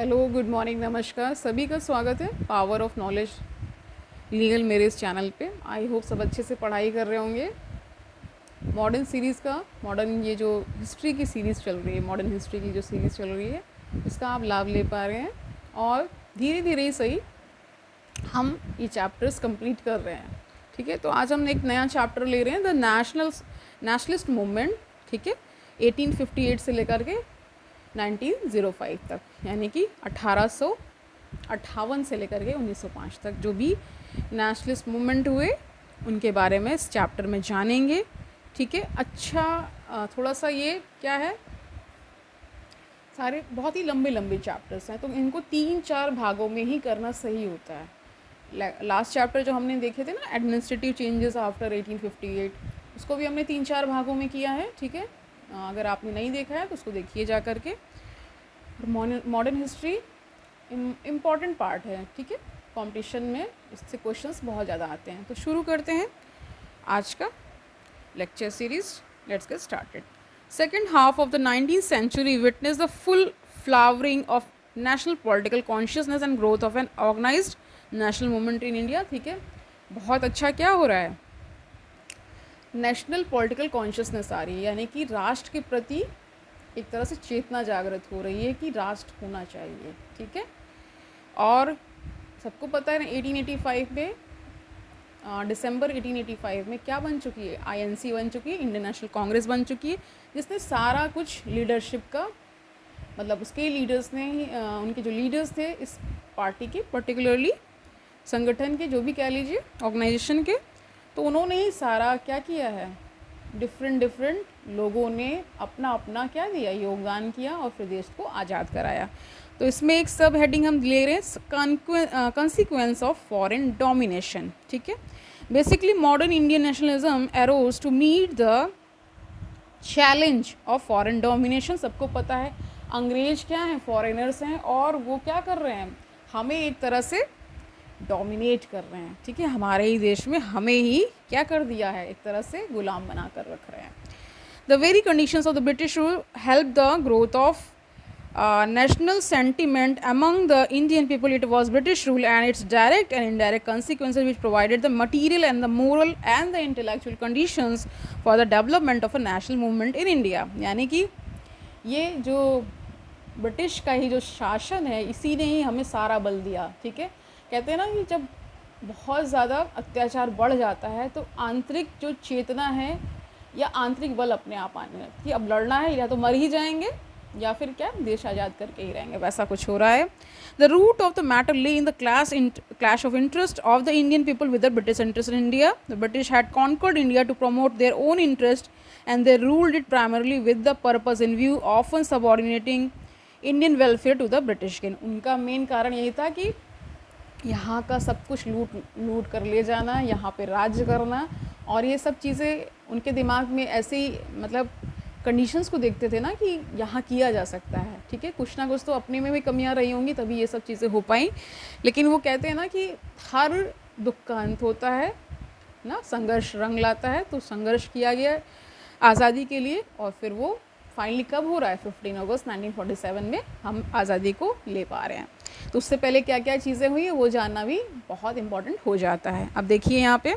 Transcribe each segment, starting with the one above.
Hello, good morning, नमस्कार। सभी का स्वागत है पावर ऑफ नॉलेज लीगल मेरे इस चैनल पे। आई होप सब अच्छे से पढ़ाई कर रहे होंगे। मॉडर्न सीरीज़ का ये जो हिस्ट्री की सीरीज़ चल रही है, मॉडर्न हिस्ट्री की जो सीरीज़ चल रही है, इसका आप लाभ ले पा रहे हैं और धीरे धीरे ही सही हम ये चैप्टर्स कंप्लीट कर रहे हैं। ठीक है, तो आज हम एक नया चैप्टर ले रहे हैं, द नेशनलिस्ट मूवमेंट। ठीक है, 1858 से लेकर के 1905 तक, यानी कि 1858 से लेकर के 1905 तक जो भी नेशनलिस्ट मूवमेंट हुए उनके बारे में इस चैप्टर में जानेंगे। ठीक है, अच्छा थोड़ा सा ये क्या है, सारे बहुत ही लंबे लंबे चैप्टर्स हैं, तो इनको 3-4 भागों में ही करना सही होता है। लास्ट चैप्टर जो हमने देखे थे ना, एडमिनिस्ट्रेटिव चेंजेस आफ्टर 1858, उसको भी हमने 3-4 भागों में किया है। ठीक है, अगर आपने नहीं देखा है तो उसको देखिए जा कर के। मॉडर्न हिस्ट्री इम्पॉर्टेंट पार्ट है। ठीक है, कंपटीशन में इससे क्वेश्चंस बहुत ज़्यादा आते हैं। तो शुरू करते हैं आज का lecture series. Let's get started. Second half of the 19th century witnessed the full flowering of national political consciousness and growth of an organized national movement in India। ठीक है, बहुत अच्छा क्या हो रहा है, नेशनल पॉलिटिकल कॉन्शियसनेस आ रही है, यानी कि राष्ट्र के प्रति एक तरह से चेतना जागृत हो रही है कि राष्ट्र होना चाहिए। ठीक है, और सबको पता है ना 1885 में दिसंबर 1885 में क्या बन चुकी है, आईएनसी बन चुकी है, इंडियन नेशनल कांग्रेस बन चुकी है, जिसने सारा कुछ लीडरशिप का मतलब उसके लीडर्स ने उनके जो लीडर्स थे इस पार्टी के, पर्टिकुलरली संगठन के, जो भी कह लीजिए ऑर्गेनाइजेशन के, तो उन्होंने ही सारा क्या किया है, डिफरेंट लोगों ने अपना अपना क्या दिया, योगदान किया और फिर देश को आज़ाद कराया। तो इसमें एक सब हेडिंग हम ले रहे हैं, कंसिक्वेंस ऑफ फॉरेन डोमिनेशन। ठीक है, basically modern Indian nationalism arose to meet the challenge of foreign domination. सबको पता है अंग्रेज क्या हैं, फॉरेनर्स हैं, और वो क्या कर रहे हैं, हमें एक तरह से डोमिनेट कर रहे हैं। ठीक है, हमारे ही देश में हमें ही क्या कर दिया है, एक तरह से गुलाम बना कर रख रहे हैं। The very conditions of the British rule help the growth of national sentiment among the Indian people. It was British rule and its direct and indirect consequences which provided the material and the moral and the intellectual conditions for the development of a national movement in India। यानी कि ये जो British का ही जो शासन है, इसी ने ही हमें सारा बल दिया। ठीक है, कहते हैं ना कि जब बहुत ज़्यादा अत्याचार बढ़ जाता है तो आंतरिक जो चेतना है या आंतरिक बल अपने आप आने लगती है, अब लड़ना है, या तो मर ही जाएंगे या फिर क्या देश आज़ाद करके ही रहेंगे, वैसा कुछ हो रहा है। The root of the matter lay in the clash of interest of the Indian people with the British interest in India. The British had conquered India to promote their own interest and they ruled it primarily with the purpose in view, often subordinating Indian welfare to the British gain. उनका main कारण यही था कि यहाँ का सब कुछ लूट कर ले जाना, यहाँ पे राज्य करना, और ये सब चीज़ें उनके दिमाग में ऐसे ही मतलब कंडीशंस को देखते थे ना कि यहाँ किया जा सकता है। ठीक है, कुछ ना कुछ तो अपने में भी कमियाँ रही होंगी तभी ये सब चीज़ें हो पाई, लेकिन वो कहते हैं ना कि हर दुख का अंत होता है ना, संघर्ष रंग लाता है। तो संघर्ष किया गया आज़ादी के लिए, और फिर वो फाइनली कब हो रहा है, 15 अगस्त 1947 में हम आज़ादी को ले पा रहे हैं। तो उससे पहले क्या क्या चीज़ें हुई है वो जानना भी बहुत इंपॉर्टेंट हो जाता है। अब देखिए यहाँ पे,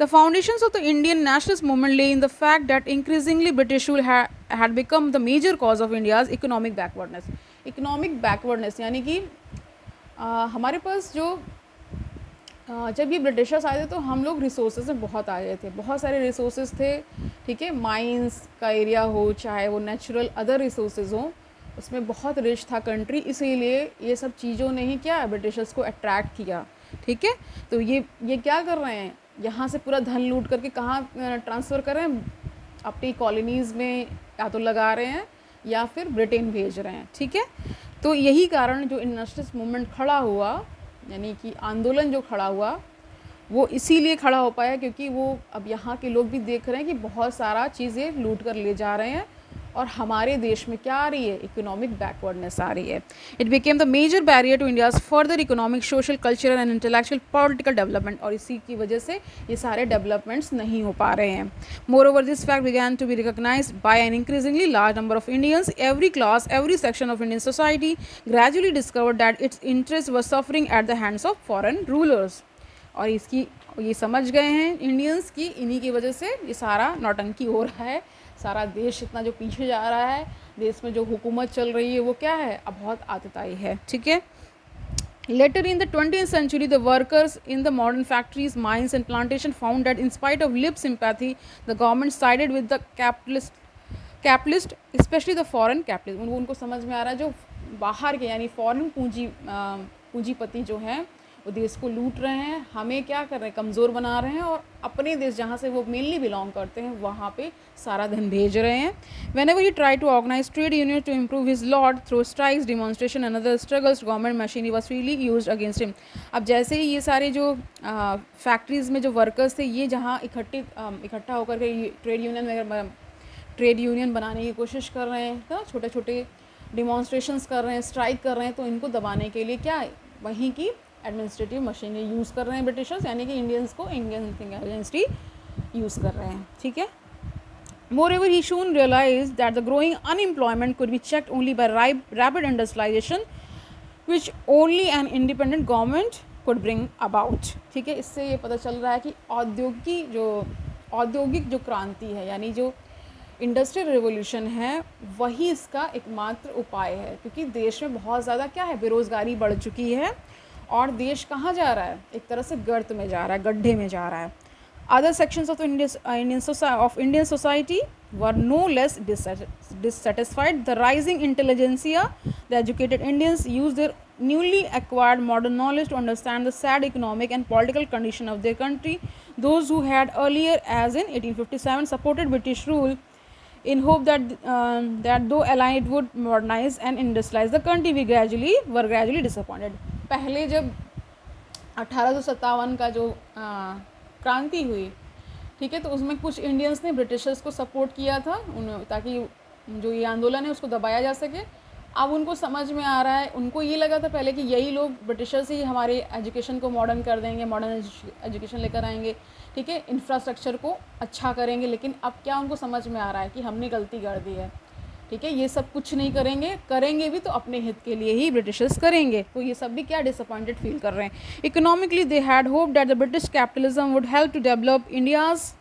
the foundations of the Indian nationalist movement lay in the fact that increasingly British rule had become the major cause of India's economic backwardness. Economic backwardness यानी कि हमारे पास जो जब ये ब्रिटिशर्स आए थे तो हम लोग रिसोर्सेज में बहुत आ गए थे, बहुत सारे रिसोर्सेज थे। ठीक है, माइंस का एरिया हो, चाहे वो नेचुरल अदर रिसोर्सेज हो, उसमें बहुत रिच था कंट्री, इसीलिए ये सब चीज़ों ने ही क्या ब्रिटिशर्स को अट्रैक्ट किया। ठीक है, तो ये क्या कर रहे हैं, यहाँ से पूरा धन लूट करके कहाँ ट्रांसफ़र कर रहे हैं, अपनी कॉलोनीज़ में या तो लगा रहे हैं या फिर ब्रिटेन भेज रहे हैं। ठीक है, तो यही कारण जो नेशनलिस्ट मूवमेंट खड़ा हुआ, यानी कि आंदोलन जो खड़ा हुआ, वो इसीलिए खड़ा हो पाया क्योंकि वो अब यहाँ के लोग भी देख रहे हैं कि बहुत सारा चीज़ें लूट कर ले जा रहे हैं और हमारे देश में क्या आ रही है, इकोनॉमिक बैकवर्डनेस आ रही है. It became the major barrier to India's further economic, social, cultural and intellectual political development. और इसी की वजह से ये सारे डेवलपमेंट्स नहीं हो पा रहे हैं. Moreover this fact began to be recognised by an increasingly large number of Indians. Every class, every section of Indian society gradually discovered that its interests were suffering at the hands of foreign rulers. और इसकी ये समझ गए हैं Indians की इन्हीं की वजह से ये सारा नौटंकी हो रहा है, सारा देश इतना जो पीछे जा रहा है, देश में जो हुकूमत चल रही है वो क्या है, अब बहुत आतताई है. ठीक है. Later in the 20th century, the workers in the modern factories, mines and plantation found that in spite of lip sympathy, the government sided with the capitalist, especially the foreign capitalist. उनको समझ में आ रहा है जो बाहर के यानी foreign पूंजीपति जो हैं वो देश को लूट रहे हैं, हमें क्या कर रहे हैं, कमज़ोर बना रहे हैं, और अपने देश जहाँ से वो मेनली बिलोंग करते हैं वहाँ पे सारा धन भेज रहे हैं. Whenever he tried to organize trade union to improve his lot through strikes, demonstration and other struggles, government machinery was freely used against him. अब जैसे ही ये सारे जो फैक्ट्रीज़ में जो वर्कर्स थे ये जहाँ इकट्ठा होकर के ट्रेड यूनियन बनाने की कोशिश कर रहे हैं, तो छोटे छोटे डिमॉन्स्ट्रेशंस कर रहे हैं, स्ट्राइक कर रहे हैं, तो इनको दबाने के लिए क्या वहीं की एडमिनिस्ट्रेटिव मशीनरी यूज़ कर रहे हैं ब्रिटिशर्स, यानी कि इंडियंस को इंडियन अगेंस्ट ही यूज़ कर रहे हैं. ठीक है. Moreover, he soon realized that the growing unemployment could be checked only by rapid industrialization, which only an independent government could bring about. ठीक है. इससे ये पता चल रहा है कि औद्योगिक जो क्रांति है यानी जो इंडस्ट्रियल रिवोल्यूशन है वही इसका एकमात्र उपाय है, क्योंकि देश में बहुत ज़्यादा क्या है, बेरोज़गारी बढ़ चुकी है और देश कहाँ जा रहा है, एक तरह से गर्त में जा रहा है, गड्ढे में जा रहा है. Other sections of Indian society were no less dissatisfied. The rising intelligentsia, the educated Indians used their newly acquired modern knowledge to understand the sad economic and political condition of their country. Those who had earlier, as in 1857, supported British rule in hope that though allied it would modernize and industrialize the country, were gradually disappointed. पहले जब 1857 का जो क्रांति हुई, ठीक है, तो उसमें कुछ इंडियंस ने ब्रिटिशर्स को सपोर्ट किया था ताकि जो ये आंदोलन है उसको दबाया जा सके. अब उनको समझ में आ रहा है, उनको ये लगा था पहले कि यही लोग ब्रिटिशर्स ही हमारे एजुकेशन को मॉडर्न कर देंगे, मॉडर्न एजुकेशन लेकर आएंगे, ठीक है, इंफ्रास्ट्रक्चर को अच्छा करेंगे. लेकिन अब क्या उनको समझ में आ रहा है कि हमने गलती कर दी है. ठीक है, ये सब कुछ नहीं करेंगे भी तो अपने हित के लिए ही ब्रिटिशर्स करेंगे. तो ये सब भी क्या डिसअपॉइंटेड फील कर रहे हैं. Economically they had hope that the British capitalism would help to develop India's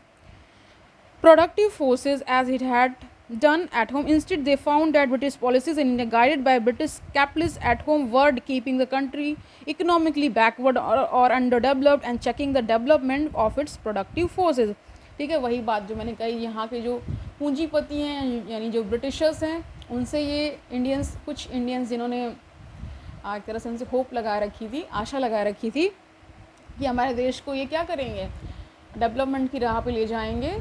productive forces as it had done at home. Instead, they found that British policies in India, guided by British capitalists at home, were keeping the country economically backward or underdeveloped and checking the development of its productive forces. ठीक है, वही बात जो मैंने कही, यहाँ के जो पूंजीपति हैं यानी जो ब्रिटिशर्स हैं उनसे ये कुछ इंडियंस जिन्होंने एक तरह से उनसे होप लगा रखी थी, आशा लगा रखी थी कि हमारे देश को ये क्या करेंगे, डेवलपमेंट की राह पे ले जाएंगे,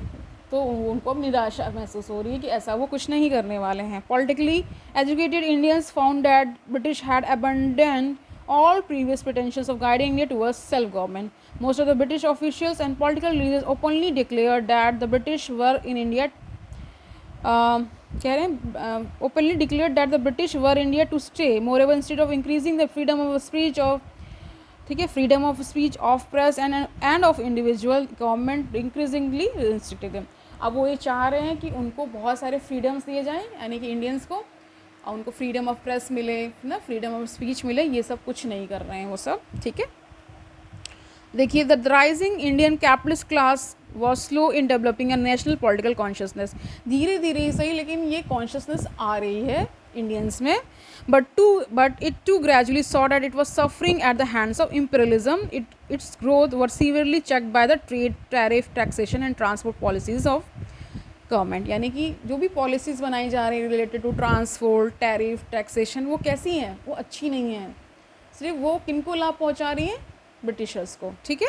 तो उनको अब निराशा महसूस हो रही है कि ऐसा वो कुछ नहीं करने वाले हैं. Politically educated Indians found that British had abandon all previous pretensions of guiding India towards self-government. Most of the British officials and political leaders openly declared that the British were in India. Openly declared that the British were in India to stay. Moreover, instead of increasing the freedom of speech of press and of individual, government increasingly restricted them. अब वो ये चाह रहे हैं कि उनको बहुत सारे फ्रीडम्स दिए जाएं, यानी कि इंडियंस को, और उनको फ्रीडम ऑफ प्रेस मिले ना, फ्रीडम ऑफ स्पीच मिले, ये सब कुछ नहीं कर रहे हैं वो सब. ठीक है. देखिए, the rising Indian capitalist class was slow in developing a national political consciousness. धीरे धीरे ही सही, लेकिन ये कॉन्शियसनेस आ रही है इंडियंस में. But it too gradually saw that it was suffering at the hands of imperialism. Its growth was severely checked by the trade, tariff, taxation and transport policies of government. यानी कि जो भी policies बनाई जा रही है related to transport, tariff, taxation, वो कैसी हैं, वो अच्छी नहीं हैं. सिर्फ वो किनको लाभ पहुंचा रही हैं, ब्रिटिशर्स को. ठीक है.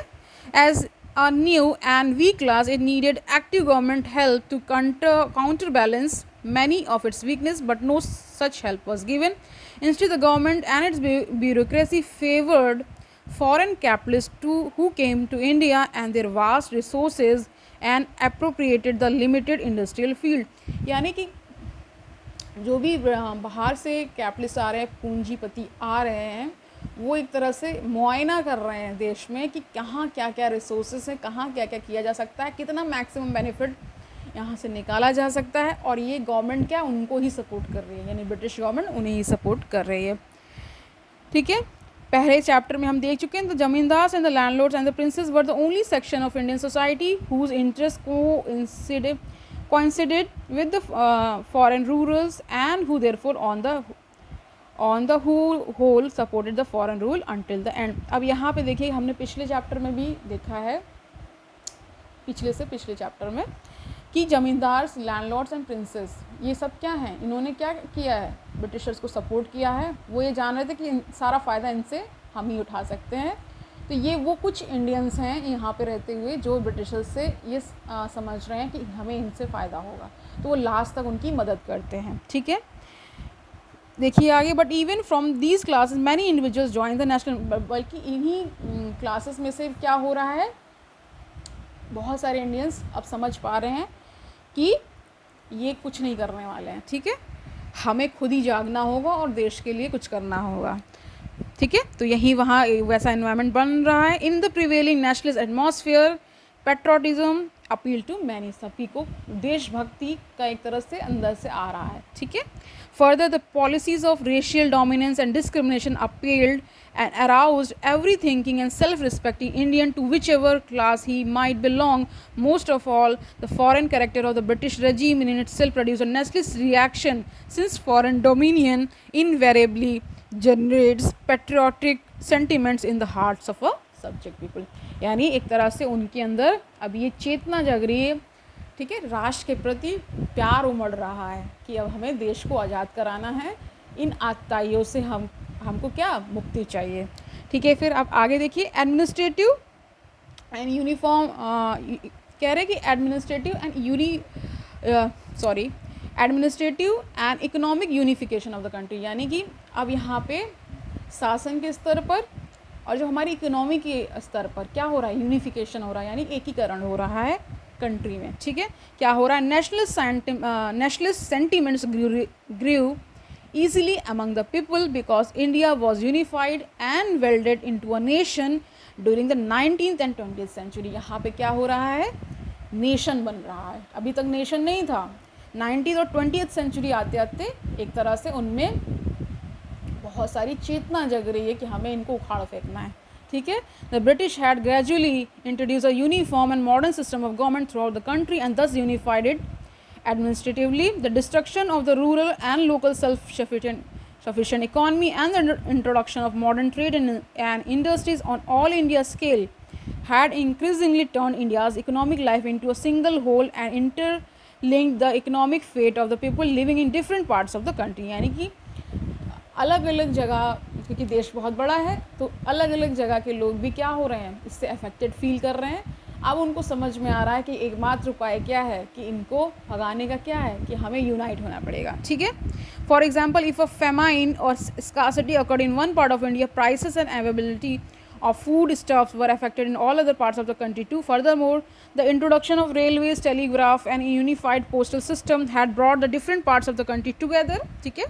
As a new and weak class, it needed active government help to counterbalance many of its weakness, but no such help was given. Instead, the government and its bureaucracy favored foreign capitalists who came to India and their vast resources and appropriated the limited industrial field. यानी कि जो भी बाहर से capitalist आ रहे हैं, पूंजीपति आ रहे हैं, वो एक तरह से मुआयना कर रहे हैं देश में कि कहाँ क्या क्या रिसोर्सेज हैं, कहाँ क्या क्या किया जा सकता है, कितना मैक्सिमम बेनिफिट यहाँ से निकाला जा सकता है। और ये गवर्नमेंट क्या उनको ही सपोर्ट कर रही है, यानी ब्रिटिश गवर्नमेंट उन्हें ही सपोर्ट कर रही है। ठीक है, पहले चैप्टर में हम देख चुके हैं the zamindars and the landlords and the princes were the only section of Indian society whose interest coincided with the foreign rulers and who therefore on the whole supported the foreign rule until the end। अब यहाँ पे देखिए, हमने पिछले chapter में भी देखा है, पिछले चैप्टर में, कि ज़मींदार्स, लैंडलॉर्ड्स एंड प्रिंसेस ये सब क्या हैं, इन्होंने क्या किया है, ब्रिटिशर्स को सपोर्ट किया है। वो ये जान रहे थे कि सारा फ़ायदा इनसे हम ही उठा सकते हैं। तो ये वो कुछ इंडियंस हैं यहाँ पे रहते हुए जो ब्रिटिशर्स से ये समझ रहे हैं कि हमें इनसे फ़ायदा होगा, तो वो लास्ट तक उनकी मदद करते हैं। ठीक है, देखिए आगे, but even from these classes many individuals join the national, बल्कि इन्हीं क्लासेस में से क्या हो रहा है, बहुत सारे इंडियंस अब समझ पा रहे हैं कि ये कुछ नहीं करने वाले हैं। ठीक है, हमें खुद ही जागना होगा और देश के लिए कुछ करना होगा। ठीक है, तो यहीं वहाँ वैसा एनवायरनमेंट बन रहा है। In the prevailing nationalist atmosphere patriotism appeal to many, सभी को देशभक्ति का एक तरह से अंदर से आ रहा है। ठीक है, further the policies of racial dominance and discrimination appealed and aroused every thinking and self-respecting Indian to whichever class he might belong. Most of all, the foreign character of the British regime in itself produced a nestless reaction, since foreign dominion invariably generates patriotic sentiments in the hearts of a subject people। यानी एक तरह से उनके अंदर अब ये चेतना जग रही है। ठीक है, राष्ट्र के प्रति प्यार उमड़ रहा है कि अब हमें देश को आज़ाद कराना है, इन आतताइयों से हमको क्या मुक्ति चाहिए। ठीक है, फिर आप आगे देखिए, एडमिनिस्ट्रेटिव एंड यूनिफॉर्म, कह रहे हैं कि administrative and economic unification of the country, यानी कि अब यहाँ पे शासन के स्तर पर और जो हमारी इकोनॉमी के स्तर पर क्या हो रहा है, यूनिफिकेशन हो रहा है, यानी एकीकरण हो रहा है कंट्री में। ठीक है, क्या हो रहा है, nationalist sentiments grew easily among the people because India was unified and welded into a nation during the 19th and 20th century। यहाँ पे क्या हो रहा है, नेशन बन रहा है। अभी तक नेशन नहीं था, 19th और 20th सेंचुरी आते आते एक तरह से उनमें बहुत सारी चेतना जग रही है कि हमें इनको उखाड़ फेंकना है। ठीक है, the British had gradually introduce a uniform and modern system of government through out the country and thus unified it administratively। The destruction of the rural and local self-sufficient economy and the introduction of modern trade and industries on all India scale had increasingly turned India's economic life into a single whole and interlinked the economic fate of the people living in different parts of the country। यानी कि अलग अलग जगह, क्योंकि देश बहुत बड़ा है तो अलग अलग जगह के लोग भी क्या हो रहे हैं, इससे अफेक्टेड फील कर रहे हैं। अब उनको समझ में आ रहा है कि एकमात्र उपाय क्या है, कि इनको भगाने का क्या है, कि हमें यूनाइट होना पड़ेगा। ठीक है, for example, if a famine or scarcity occurred in one part of India, prices and availability of foodstuffs were affected in all other parts of the country too। Furthermore, the introduction of railways, telegraph and a unified postal system had brought the different parts of the country together, ठीक है,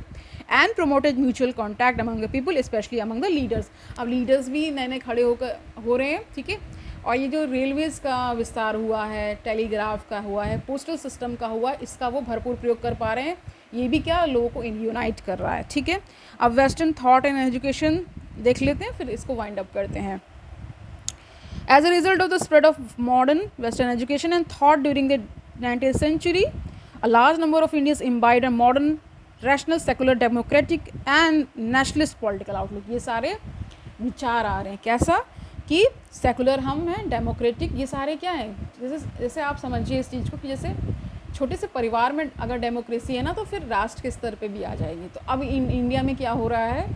and promoted mutual contact among the people, especially among the leaders। अब leaders भी नए नए खड़े हो रहे हैं। ठीक है, और ये जो रेलवेज़ का विस्तार हुआ है, टेलीग्राफ का हुआ है, पोस्टल सिस्टम का हुआ है, इसका वो भरपूर प्रयोग कर पा रहे हैं। ये भी क्या लोगों को यूनाइट कर रहा है। ठीक है, अब वेस्टर्न थॉट एंड एजुकेशन देख लेते हैं, फिर इसको वाइंड अप करते हैं। As a result of the spread of modern western education and thought during the 19th century, a large number of Indians imbibed a modern rational secular democratic and nationalist political outlook। ये सारे विचार आ रहे हैं, कैसा कि secular हम हैं, democratic, ये सारे क्या हैं, जैसे आप समझिए इस चीज़ को कि जैसे छोटे से परिवार में अगर डेमोक्रेसी है ना, तो फिर राष्ट्र के स्तर पे भी आ जाएगी। तो अब इंडिया में क्या हो रहा है,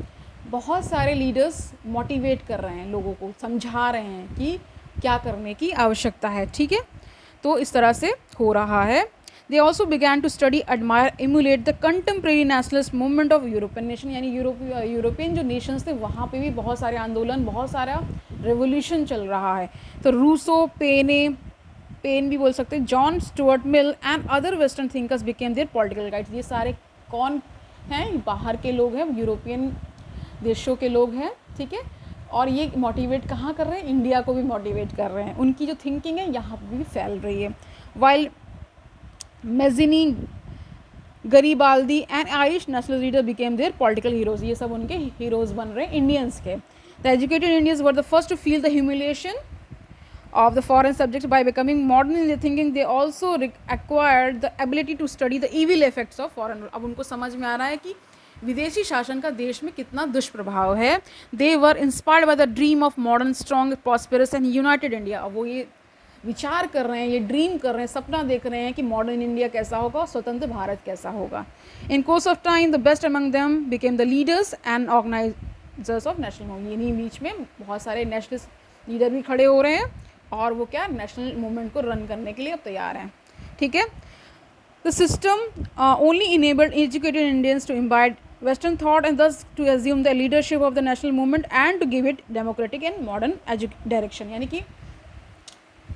बहुत सारे लीडर्स मोटिवेट कर रहे हैं, लोगों को समझा रहे हैं कि क्या करने की आवश्यकता है। ठीक है, तो इस तरह से हो रहा है। They also began to study, admire, emulate the contemporary nationalist movement of European nation। यानी यूरोपियन जो नेशंस थे वहाँ पे भी बहुत सारे आंदोलन, बहुत सारा रेवोल्यूशन चल रहा है। तो रूसो, पेन भी बोल सकते हैं, John Stuart Mill and other western thinkers became their political guides. ये सारे कौन हैं? बाहर के लोग हैं, यूरोपियन देशों के लोग हैं, ठीक है। और ये मोटिवेट कहाँ कर रहे हैं? इंडिया को भी मोटिवेट कर रहे हैं। उनकी जो थिंकिंग है यहाँ पर भी फैल रही है। While Mazzini, Garibaldi and Irish national leader became their political heroes, ये सब उनके हीरोज़ बन रहे हैं इंडियंस के। The educated Indians were the first to feel the humiliation of the foreign subjects by becoming modern in their thinking. They also acquired the ability to study the evil effects of foreign. अब उनको समझ में आ रहा है कि विदेशी शासन का देश में कितना दुष्प्रभाव है। They were inspired by the dream of modern, strong, prosperous and united India. अब वो ये विचार कर रहे हैं, ये ड्रीम कर रहे हैं, सपना देख रहे हैं कि मॉडर्न इंडिया कैसा होगा, स्वतंत्र भारत कैसा होगा। In course of time the best among them became the leaders and organisers of national movement. इन्हीं बीच में बहुत सारे नेशनलिस्ट लीडर भी खड़े हो रहे हैं और वो क्या नेशनल मूवमेंट को रन करने के लिए अब तैयार हैं, ठीक है। The system only enabled educated Indians to imbibe western thought and thus to assume the leadership of the national movement and to give it democratic and modern direction. यानी कि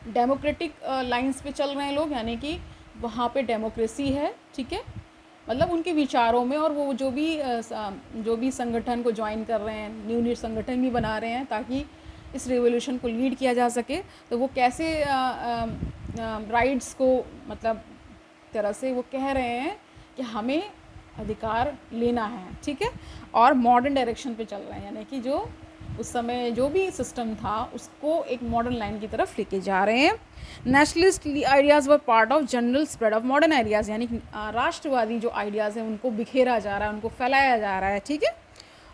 डेमोक्रेटिक लाइंस पे चल रहे हैं लोग, यानी कि वहाँ पे डेमोक्रेसी है, ठीक है, मतलब उनके विचारों में। और वो जो भी संगठन को ज्वाइन कर रहे हैं, न्यू संगठन भी बना रहे हैं ताकि इस रेवोल्यूशन को लीड किया जा सके। तो वो कैसे राइट्स को, मतलब तरह से वो कह रहे हैं कि हमें अधिकार लेना है, ठीक है, और मॉडर्न डायरेक्शन पे चल रहे हैं। यानी कि जो उस समय जो भी सिस्टम था उसको एक मॉडर्न लाइन की तरफ लेके जा रहे हैं। Nationalist ideas were part of general spread of modern ideas. यानी कि राष्ट्रवादी जो आइडियाज़ हैं उनको बिखेरा जा रहा है, उनको फैलाया जा रहा है, ठीक है।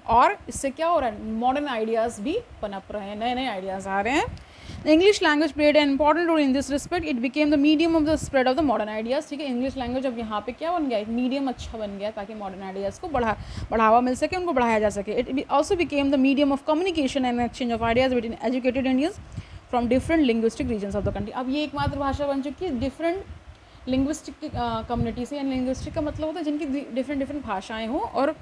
और इससे क्या हो रहा है? मॉडर्न आइडियाज़ भी पनप रहे हैं, नए नए आइडियाज़ आ रहे हैं। The English language played an important role in this respect. It became the medium of the spread of the modern ideas, ठीक है। इंग्लिश लैंग्वेज अब यहाँ पे क्या बन गया? एक मीडियम अच्छा बन गया ताकि मॉडर्न आइडियाज़ को बढ़ावा मिल सके, उनको बढ़ाया जा सके। It also became the medium of communication and exchange of ideas between educated Indians from different linguistic regions of the country. अब ये एक मातृभाषा बन चुकी है डिफरेंट लिंग्विस्टिक कम्युनिटी से। यानी लिंग्विस्टिक का मतलब होता है जिनकी डिफरेंट भाषाएँ हों, और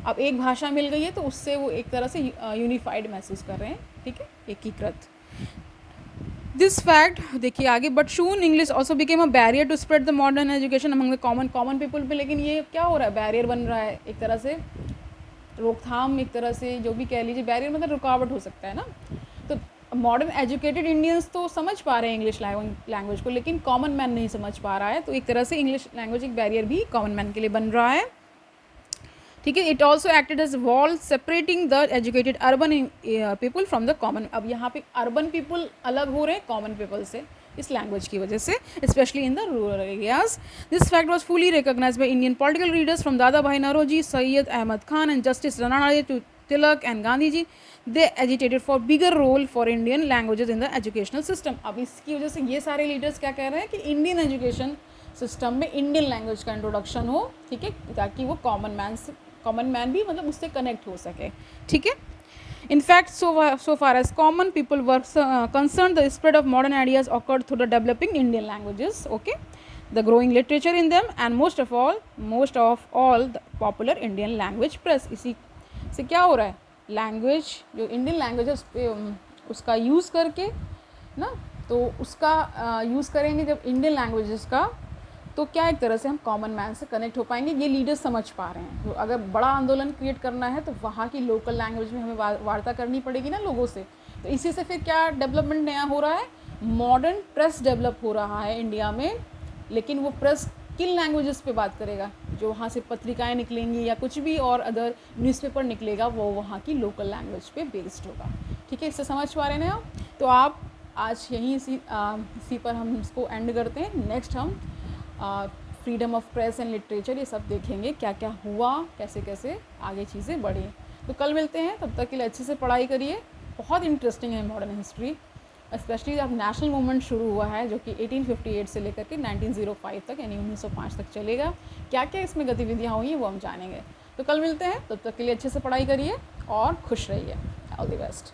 अब एक भाषा मिल गई है तो उससे वो एक तरह से यूनिफाइड महसूस कर रहे हैं, ठीक है, एकीकृत। दिस फैक्ट देखिए आगे, but soon English also became a barrier to spread the modern education among the common people पे। लेकिन ये क्या हो रहा है? बैरियर बन रहा है, एक तरह से रोकथाम, एक तरह से जो भी कह लीजिए, बैरियर मतलब रुकावट हो सकता है ना। तो मॉडर्न एजुकेटेड इंडियंस तो समझ पा रहे हैं इंग्लिश लैंग्वेज को, लेकिन कॉमन मैन नहीं समझ पा रहा है। तो एक तरह से इंग्लिश लैंग्वेज एक बैरियर भी कॉमन मैन के लिए बन रहा है, ठीक है। It also acted as wall separating the educated urban people from the common. अब यहाँ पे अर्बन पीपल अलग हो रहे हैं कॉमन पीपल से इस लैंग्वेज की वजह से, specially in the rural areas. This fact was fully recognise by Indian political leaders from Dadabhai Naoroji, Syed Ahmad Khan and justice Ranade to Tilak and Gandhi ji. They agitated for bigger role for Indian languages in the educational system. अब इसकी वजह से ये सारे leaders क्या कह रहे हैं कि इंडियन एजुकेशन सिस्टम में इंडियन लैंग्वेज का इंट्रोडक्शन हो, ठीक है, ताकि वो कॉमन मैन भी मतलब उससे कनेक्ट हो सके, ठीक है। In fact, so far as common people were concerned, the spread of modern ideas occurred through the developing Indian languages, okay, the growing literature in them, and most of all the popular Indian language press. इसी से क्या हो रहा है? Language जो Indian language है उस पर उसका यूज़ करके ना, तो उसका यूज़ करेंगे जब इंडियन लैंग्वेजेस का, तो क्या एक तरह से हम कॉमन मैन से कनेक्ट हो पाएंगे। ये लीडर्स समझ पा रहे हैं। तो अगर बड़ा आंदोलन क्रिएट करना है तो वहाँ की लोकल लैंग्वेज में हमें वार्ता करनी पड़ेगी ना लोगों से। तो इसी से फिर क्या डेवलपमेंट नया हो रहा है? मॉडर्न प्रेस डेवलप हो रहा है इंडिया में। लेकिन वो प्रेस किन लैंग्वेजेस पे बात करेगा? जो वहाँ से पत्रिकाएँ निकलेंगी या कुछ भी और अदर न्यूज़पेपर निकलेगा, वो वहाँ की लोकल लैंग्वेज पे बेस्ड होगा, ठीक है। इससे समझ पा रहे हैं आप? तो आप आज यहीं इसी पर हम इसको एंड करते हैं। नेक्स्ट हम freedom of press and literature ये सब देखेंगे, क्या क्या हुआ, कैसे कैसे आगे चीज़ें बढ़ी। तो कल मिलते हैं, तब तक के लिए अच्छे से पढ़ाई करिए। बहुत इंटरेस्टिंग है मॉडर्न हिस्ट्री, स्पेशली अब नेशनल मूवमेंट शुरू हुआ है जो कि 1858 से लेकर के 1905 तक यानी 1905 तक चलेगा। क्या क्या इसमें गतिविधियाँ हुई हैं वो हम जानेंगे। तो कल मिलते हैं, तब तक के लिए अच्छे से पढ़ाई करिए और खुश रहिए। All the best.